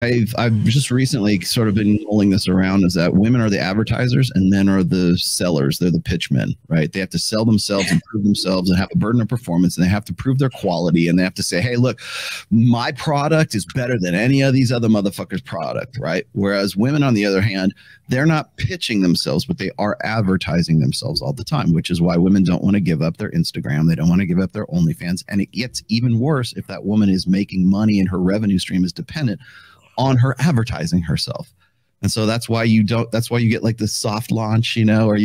I've just recently sort of been mulling this around, is that women are the advertisers and men are the sellers. They're the pitchmen, right? They have to sell themselves and prove themselves and have a burden of performance, and they have to prove their quality, and they have to say, hey, look, my product is better than any of these other motherfuckers' product, right? Whereas women, on the other hand, they're not pitching themselves, but they are advertising themselves all the time, which is why women don't want to give up their Instagram. They don't want to give up their OnlyFans. And it gets even worse if that woman is making money and her revenue stream is dependent on her advertising herself. And so that's why you get like this soft launch, or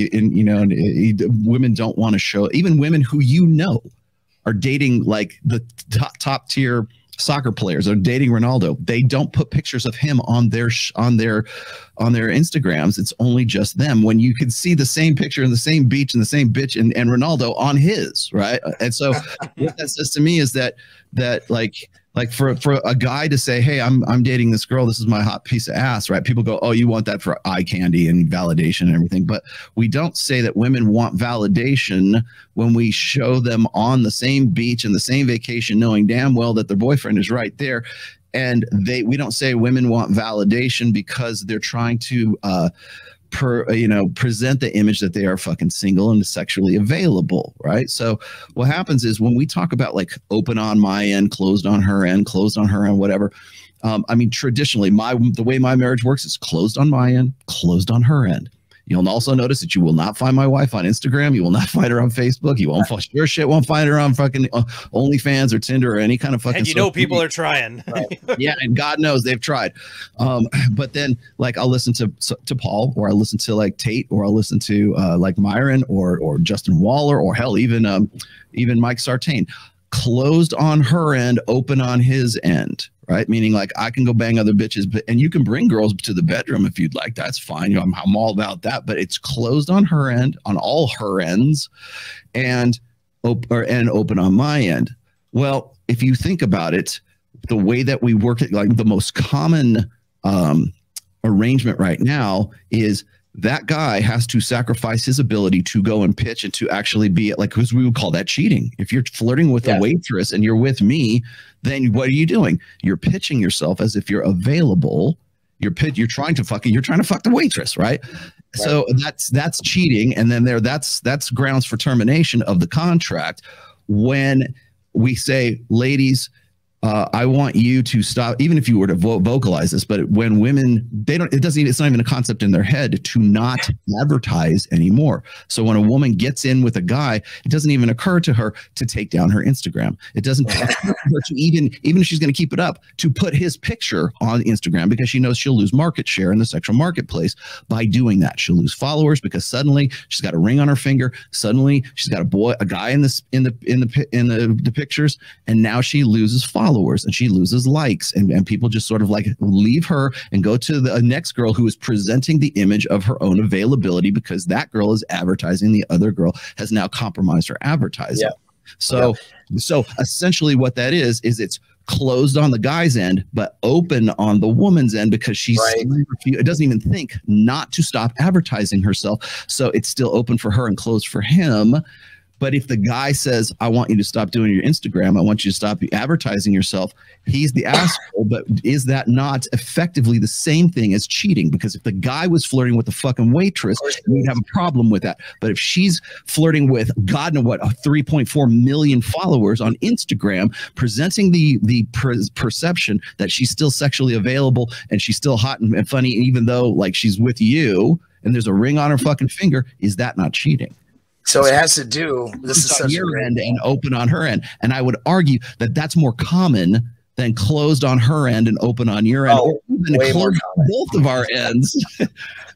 women don't want to show, even women who, are dating like the top tier soccer players, are dating Ronaldo. They don't put pictures of him on their Instagrams. It's only just them, when you can see the same picture and the same beach and the same bitch and Ronaldo on his, right? And so what that says to me is that like for a guy to say, hey, I'm dating this girl, this is my hot piece of ass, right? People go, oh, you want that for eye candy and validation and everything. But we don't say that women want validation when we show them on the same beach and the same vacation, knowing damn well that their boyfriend is right there. And we don't say women want validation because they're trying to present the image that they are fucking single and sexually available, right? So what happens is, when we talk about like open on my end, closed on her end, whatever. I mean, traditionally, the way my marriage works is closed on my end, closed on her end. You'll also notice that you will not find my wife on Instagram. You will not find her on Facebook. You won't won't find her on fucking OnlyFans or Tinder or any kind of fucking. And people are trying. Right. Yeah, and God knows they've tried. But then, like, I'll listen to Paul, or I'll listen to like Tate, or I'll listen to like Myron or Justin Waller, or hell, even Mike Sartain. Closed on her end, open on his end. Right? Meaning, like, I can go bang other bitches, and you can bring girls to the bedroom if you'd like. That's fine. I'm all about that. But it's closed on her end, on all her ends, and open on my end. Well, if you think about it, the way that we work it, like the most common arrangement right now is that guy has to sacrifice his ability to go and pitch and to actually be like, because we would call that cheating. If you're flirting with a waitress and you're with me, then what are you doing? You're pitching yourself as if you're available. You're trying to fuck the waitress, right? So that's cheating. And then that's grounds for termination of the contract. When we say, ladies, I want you to stop, even if you were to vocalize this, but when women, it's not even a concept in their head to not advertise anymore. So when a woman gets in with a guy, it doesn't even occur to her to take down her Instagram. It doesn't occur to her to even if she's going to keep it up, to put his picture on Instagram, because she knows she'll lose market share in the sexual marketplace by doing that. She'll lose followers because suddenly she's got a ring on her finger. Suddenly she's got a guy in the pictures, and now she loses followers. And she loses likes, and people just sort of like leave her and go to the next girl who is presenting the image of her own availability, because that girl is advertising. The other girl has now compromised her advertising. So essentially what that is it's closed on the guy's end, but open on the woman's end, because she's it doesn't even think not to stop advertising herself. So it's still open for her and closed for him. But if the guy says, I want you to stop doing your Instagram, I want you to stop advertising yourself, he's the asshole. But is that not effectively the same thing as cheating? Because if the guy was flirting with the fucking waitress, we'd have a problem with that. But if she's flirting with God knows what, 3.4 million followers on Instagram, presenting the perception that she's still sexually available and she's still hot and funny, even though like she's with you and there's a ring on her fucking finger, is that not cheating? So it has to do, this is such your end and open on her end. And I would argue that that's more common than closed on her end and open on your end. Oh, way more common. Both of our ends.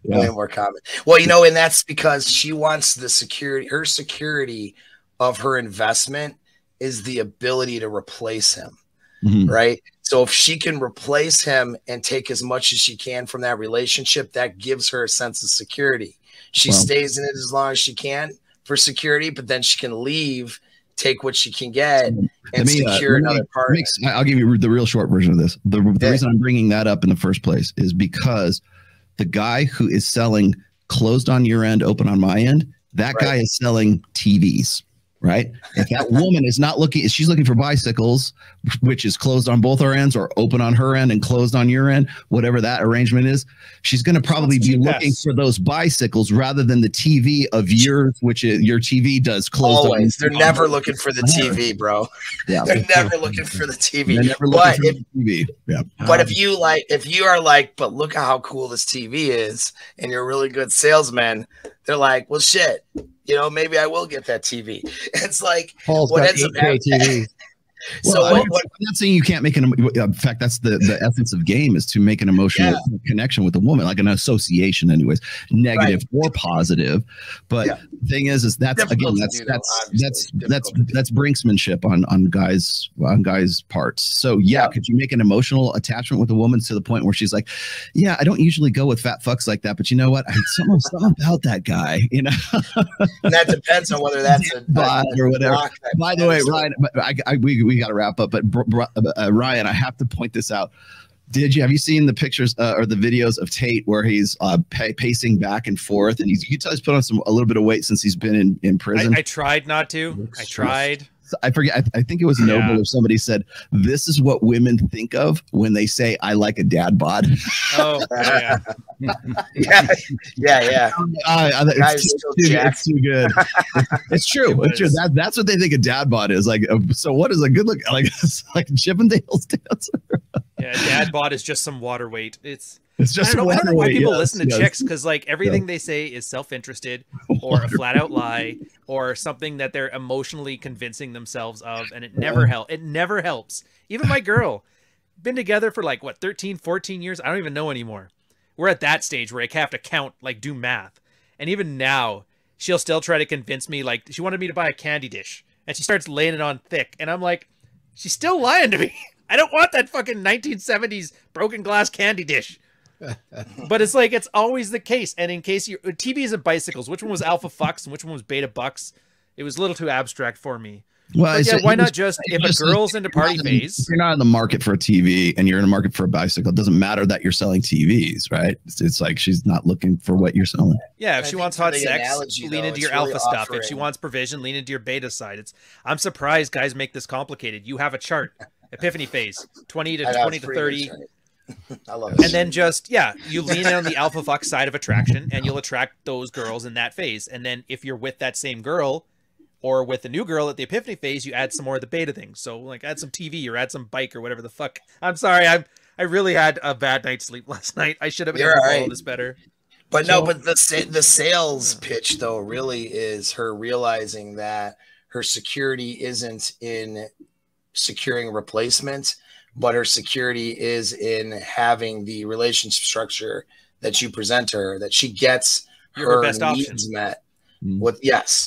Way more common. Well, you know, and that's because she wants the security, her security of her investment is the ability to replace him. Right. So if she can replace him and take as much as she can from that relationship, that gives her a sense of security. She stays in it as long as she can for security, but then she can leave, take what she can get, and secure another part. I'll give you the real short version of this. The reason I'm bringing that up in the first place is because the guy who is selling closed on your end, open on my end, that guy is selling TVs. right? If that woman is not looking, if she's looking for bicycles, which is closed on both our ends or open on her end and closed on your end, whatever that arrangement is, she's going to probably be looking for those bicycles rather than the TV of yours, which is, your TV does close. Always. They're never looking for the TV, bro. Yeah. They're never looking for the TV. They're never looking for the TV. Yeah. But if you are like, but look at how cool this TV is, and you're a really good salesman, they're like, well, shit, you know, maybe I will get that TV. It's like, Paul's what got ends up 8K TV. So I'm not saying you can't make an. In fact, that's the essence of game, is to make an emotional connection with a woman, like an association, anyways, negative or positive. But the thing is that's again, that's brinksmanship on guys' parts. So could you make an emotional attachment with a woman to the point where she's like, yeah, I don't usually go with fat fucks like that, but you know what? Something about that guy, you know. And that depends on whether that's a or whatever. By the way, Ryan, we got to wrap up, but Ryan, I have to point this out. Have you seen the pictures or the videos of Tate where he's pacing back and forth, and you can tell he's put on a little bit of weight since he's been in prison? I tried not to. I tried. I forget. I think it was Noble or somebody said, this is what women think of when they say, I like a dad bod. Oh, yeah. It's too good. It's true. It's true. That's what they think a dad bod is. Like, so what is a good look? Like, it's like Chippendales dancer. Yeah, dad bod is just some water weight. It's just I don't know why people listen to chicks, because like everything they say is self-interested or a flat out lie or something that they're emotionally convincing themselves of, and it never helps. It never helps. Even my girl, been together for like what, 13, 14 years? I don't even know anymore. We're at that stage where I have to count, like do math. And even now, she'll still try to convince me, like she wanted me to buy a candy dish and she starts laying it on thick, and I'm like, she's still lying to me. I don't want that fucking 1970s broken glass candy dish. But it's like, it's always the case. And in case you TVs and bicycles, which one was alpha fucks and which one was beta bucks? It was a little too abstract for me. Well, why not just, if a girl's into party phase, if you're not in the market for a TV and you're in the market for a bicycle, it doesn't matter that you're selling TVs, right? It's like she's not looking for what you're selling. Yeah, if she wants hot sex, lean into your alpha stuff. If she wants provision, lean into your beta side. I'm surprised guys make this complicated. You have a chart, epiphany phase, 20 to 30. I love it. And then just, you lean in on the alpha fuck side of attraction, and you'll attract those girls in that phase. And then if you're with that same girl or with a new girl at the epiphany phase, you add some more of the beta things. So like add some TV or add some bike or whatever the fuck. I'm sorry. I really had a bad night's sleep last night. I should have been able to follow this better. But no, but the sales pitch though really is her realizing that her security isn't in securing a replacement, but her security is in having the relationship structure that you present to her, that she gets her needs met. And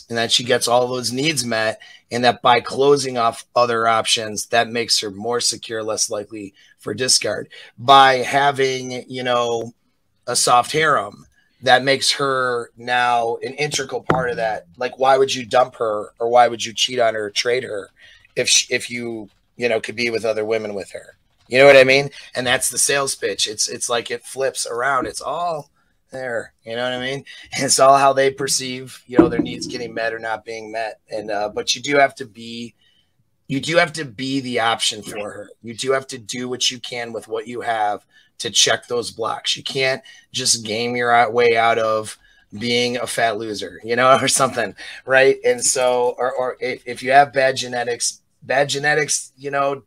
that she gets all those needs met, and that by closing off other options, that makes her more secure, less likely for discard. By having, you know, a soft harem, that makes her now an integral part of that. Like, why would you dump her, or why would you cheat on her or trade her if you could be with other women with her? You know what I mean? And that's the sales pitch. It's like it flips around. It's all there. You know what I mean? And it's all how they perceive, you know, their needs getting met or not being met. And but you do have to be the option for her. You do have to do what you can with what you have to check those blocks. You can't just game your way out of being a fat loser, you know, or something, right? And so, or if you have bad genetics, you know,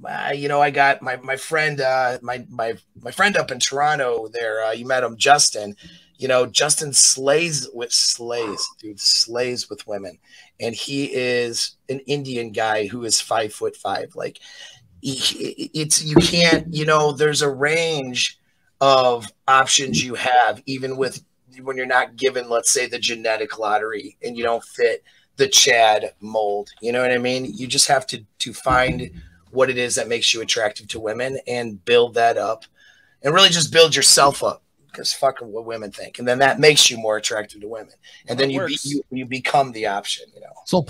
I got my friend, my friend up in Toronto there. You met him, Justin. You know, Justin slays with women, and he is an Indian guy who is 5'5". Like, you can't, you know, there's a range of options you have, even when you're not given, let's say, the genetic lottery, and you don't fit the Chad mold. You know what I mean? You just have to find what it is that makes you attractive to women and build that up, and really just build yourself up, because fucking what women think. And then that makes you more attractive to women. And then you become the option, you know? So